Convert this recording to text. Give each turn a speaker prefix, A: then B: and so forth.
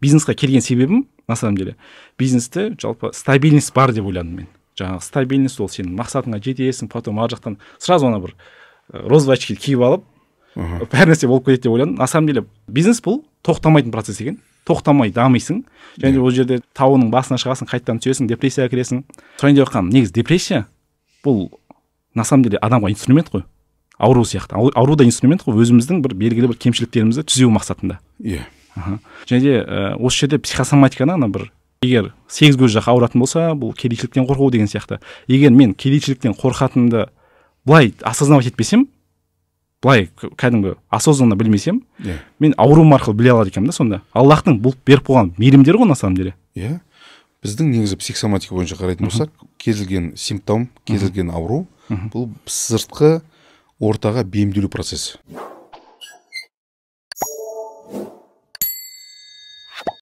A: бизнесқа келген себебім, на самом деле, бизнесте жалпы стабильность бар деп ойладым мен. Жаңағы стабильность ол сенің мақсатыңа жетесің, потом ар жақтан сразу ана бір розовый очки киіп алып, бәр нәрсе болып кетеді деп ойладым. На самом деле, бизнес бұл тоқтамайтын процесс екен. Тоқтамай дамисың. Және ол жерде тауының басына шығасың, қайтадан түсесің, депрессияға кіресің. Соны деп жатқаным, негізі депрессия бұл на самом деле адамға инструмент қой. Ауру сияқты. Ауру да инструмент қой, өзіміздің бір белгілі бір кемшіліктерімізді түзеу мақсатында.
B: Иә.
A: Және де осы жерде психосоматиканы ана бір егер сегіз көз жақ ауыратын болса, бұл кедейшіліктен қорқу деген сияқты. Егер мен кедейшіліктен қорқатынымды былай осознавать етпесем, былай кәдімгі осознанно білмесем, мен ауруым арқылы біле алады екенмін да сонда. Аллахтың бұл беріп қойған мейірімдері ғой на самом деле.
B: Иә. Біздің негізі психосоматика бойынша қарайтын болсақ, кез келген симптом, кез келген ауру бұл сыртқы ортаға бейімделу процесі.